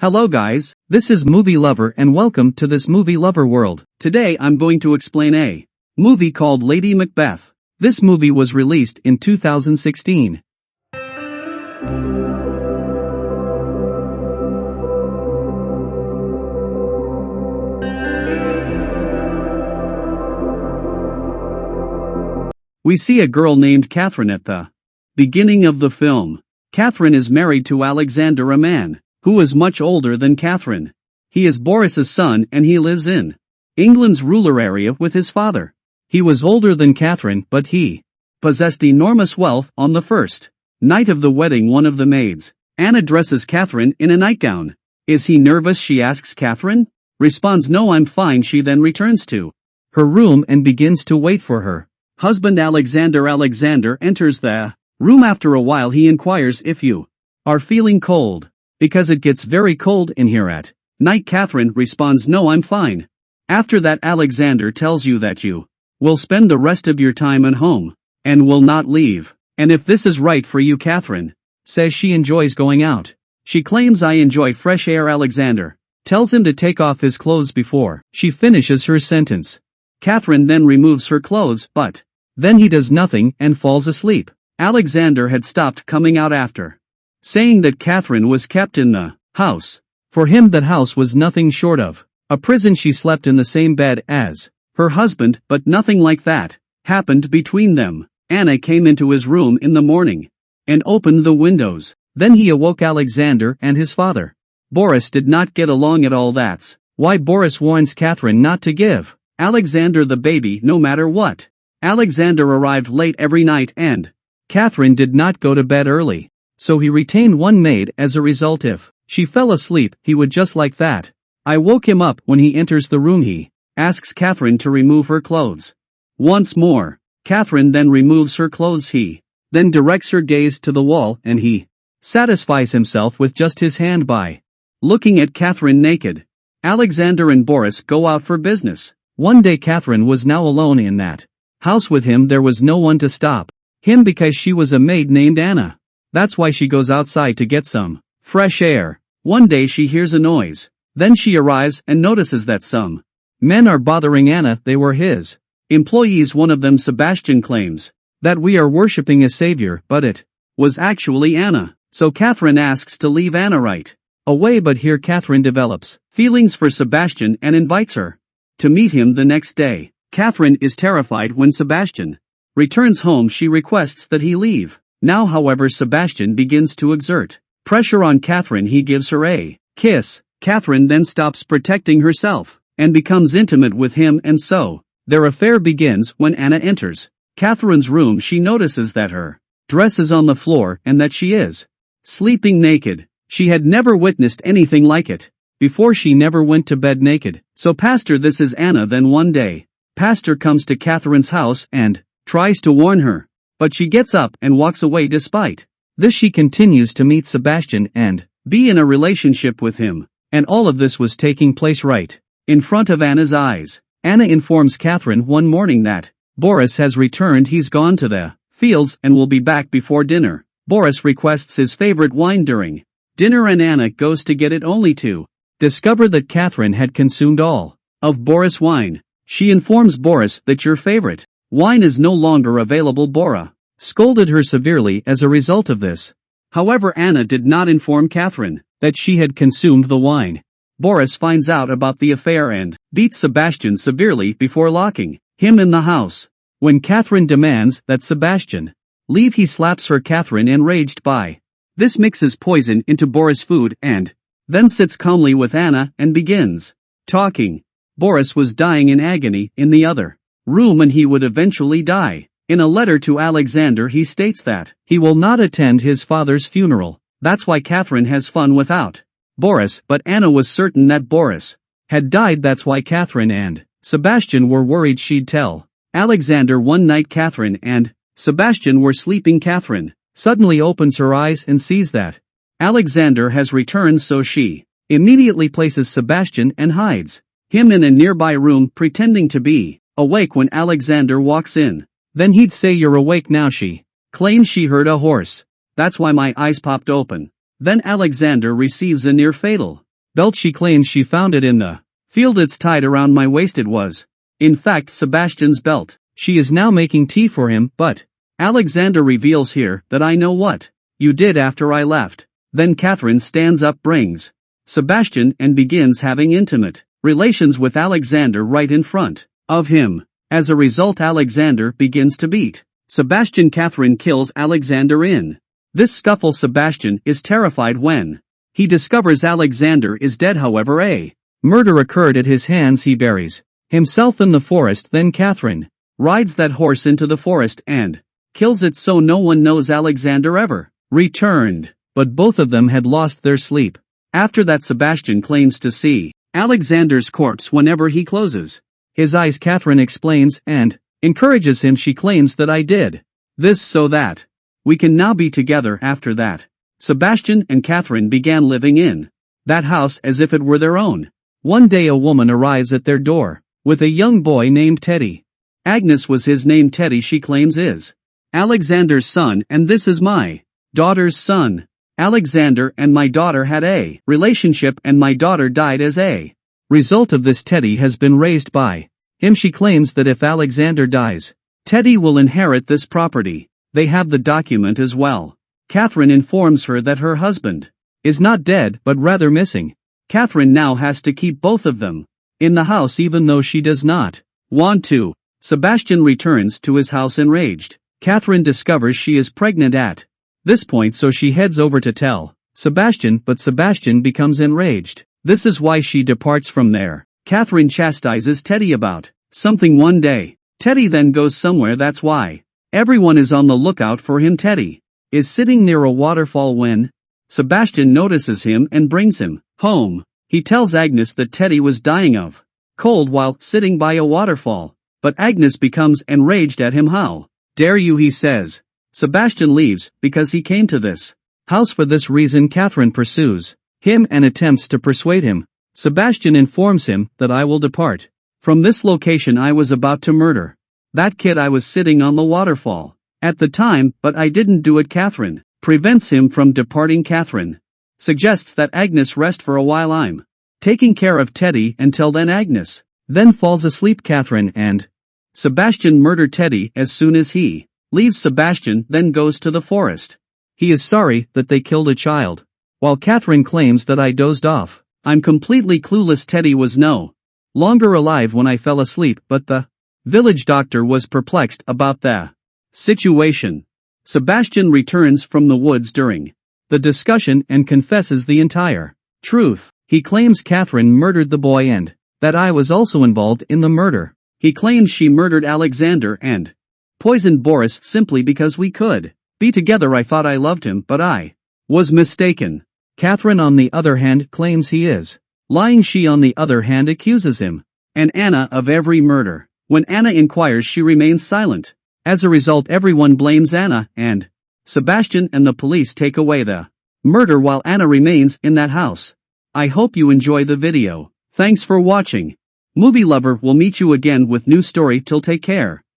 Hello guys, this is Movie Lover and welcome to this Movie Lover world. Today I'm going to explain a movie called Lady Macbeth. This movie was released in 2016. We see a girl named Catherine at the beginning of the film. Catherine is married to Alexander, a man who is much older than Catherine. He is Boris's son and he lives in England's rural area with his father. He was older than Catherine, but he possessed enormous wealth. On the first night of the wedding, one of the maids, Anna, dresses Catherine in a nightgown. Is he nervous? She asks. Catherine responds, "No, I'm fine." She then returns to her room and begins to wait for her husband Alexander. Alexander enters the room. After a while he inquires if you are feeling cold, because it gets very cold in here at night. Catherine responds, "No, I'm fine." After that Alexander tells you that you will spend the rest of your time at home and will not leave. And if this is right for you, Catherine says she enjoys going out. She claims, "I enjoy fresh air." Alexander tells him to take off his clothes before she finishes her sentence. Catherine then removes her clothes, but then he does nothing and falls asleep. Alexander had stopped coming out after saying that Catherine was kept in the house. For him that house was nothing short of a prison. She slept in the same bed as her husband, but nothing like that happened between them. Anna came into his room in the morning and opened the windows. Then he awoke Alexander and his father. Boris did not get along at all. That's why Boris warns Catherine not to give Alexander the baby no matter what. Alexander arrived late every night and Catherine did not go to bed early. So he retained one maid. As a result, if she fell asleep, he would just like that. I woke him up. When he enters the room, he asks Catherine to remove her clothes once more. Catherine then removes her clothes. He then directs her gaze to the wall and he satisfies himself with just his hand by looking at Catherine naked. Alexander and Boris go out for business. One day Catherine was now alone in that house with him. There was no one to stop him because she was a maid named Anna. That's why she goes outside to get some fresh air. One day she hears a noise. Then she arrives and notices that some men are bothering Anna. They were his employees. One of them, Sebastian, claims that we are worshipping a savior, but it was actually Anna. So Catherine asks to leave Anna right away, but here Catherine develops feelings for Sebastian and invites her to meet him the next day. Catherine is terrified when Sebastian returns home. She requests that he leave. Now, however, Sebastian begins to exert pressure on Catherine. He gives her a kiss. Catherine then stops protecting herself and becomes intimate with him, and so their affair begins. When Anna enters Catherine's room, she notices that her dress is on the floor and that she is sleeping naked. She had never witnessed anything like it before. She never went to bed naked. So Pastor, this is Anna. Then one day, Pastor comes to Catherine's house and tries to warn her, but she gets up and walks away. Despite this, she continues to meet Sebastian and be in a relationship with him. And all of this was taking place right in front of Anna's eyes. Anna informs Catherine one morning that Boris has returned. He's gone to the fields and will be back before dinner. Boris requests his favorite wine during dinner and Anna goes to get it, only to discover that Catherine had consumed all of Boris' wine. She informs Boris that your favorite wine is no longer available. Boris scolded her severely as a result of this. However, Anna did not inform Catherine that she had consumed the wine. Boris finds out about the affair and beats Sebastian severely before locking him in the house. When Catherine demands that Sebastian leave, he slaps her. Catherine, enraged by this, mixes poison into Boris' food and then sits calmly with Anna and begins talking. Boris was dying in agony in the other room and he would eventually die. In a letter to Alexander, he states that he will not attend his father's funeral. That's why Catherine has fun without Boris, but Anna was certain that Boris had died. That's why Catherine and Sebastian were worried she'd tell Alexander. One night Catherine and Sebastian were sleeping. Catherine suddenly opens her eyes and sees that Alexander has returned, so she immediately places Sebastian and hides him in a nearby room, pretending to be awake when Alexander walks in. Then he'd say, "You're awake now." She claims she heard a horse. That's why my eyes popped open. Then Alexander receives a near-fatal belt she claims she found it in the field. It's tied around my waist. It was, in fact, Sebastian's belt. She is now making tea for him, but Alexander reveals here that I know what you did after I left. Then Catherine stands up, brings Sebastian, and begins having intimate relations with Alexander right in front of him. As a result, Alexander begins to beat Sebastian. Catherine kills Alexander in this scuffle. Sebastian is terrified when he discovers Alexander is dead. However, a murder occurred at his hands. He buries himself in the forest. Then Catherine rides that horse into the forest and kills it, so no one knows Alexander ever returned. But both of them had lost their sleep. After that, Sebastian claims to see Alexander's corpse whenever he closes his eyes. Catherine explains and encourages him. She claims that I did this so that we can now be together. After that, Sebastian and Catherine began living in that house as if it were their own. One day a woman arrives at their door with a young boy named Teddy. Agnes was his name. Teddy, she claims, is Alexander's son, and this is my daughter's son. Alexander and my daughter had a relationship, and my daughter died as a result of this. Teddy has been raised by him. She claims that if Alexander dies, Teddy will inherit this property. They have the document as well. Catherine informs her that her husband is not dead but rather missing. Catherine now has to keep both of them in the house even though she does not want to. Sebastian returns to his house enraged. Catherine discovers she is pregnant at this point, so she heads over to tell Sebastian, but Sebastian becomes enraged. This is why she departs from there. Catherine chastises Teddy about something one day. Teddy then goes somewhere. That's why everyone is on the lookout for him. Teddy is sitting near a waterfall when Sebastian notices him and brings him home. He tells Agnes that Teddy was dying of cold while sitting by a waterfall. But Agnes becomes enraged at him. How dare you, he says. Sebastian leaves because he came to this house for this reason. Catherine pursues him and attempts to persuade him. Sebastian informs him that I will depart from this location. I was about to murder that kid. I was sitting on the waterfall at the time, but I didn't do it. Catherine prevents him from departing. Catherine suggests that Agnes rest for a while. I'm taking care of Teddy until then. Agnes then falls asleep. Catherine and Sebastian murder Teddy as soon as he leaves. Sebastian then goes to the forest. He is sorry that they killed a child, while Catherine claims that I dozed off. I'm completely clueless. Teddy was no longer alive when I fell asleep, but the village doctor was perplexed about the situation. Sebastian returns from the woods during the discussion and confesses the entire truth. He claims Catherine murdered the boy and that I was also involved in the murder. He claims she murdered Alexander and poisoned Boris simply because we could be together. I thought I loved him, but I was mistaken. Catherine, on the other hand, claims he is lying. She, on the other hand, accuses him and Anna of every murder. When Anna inquires, she remains silent. As a result, everyone blames Anna, and Sebastian and the police take away the murder while Anna remains in that house. I hope you enjoy the video. Thanks for watching. Movie Lover will meet you again with new story. Till take care.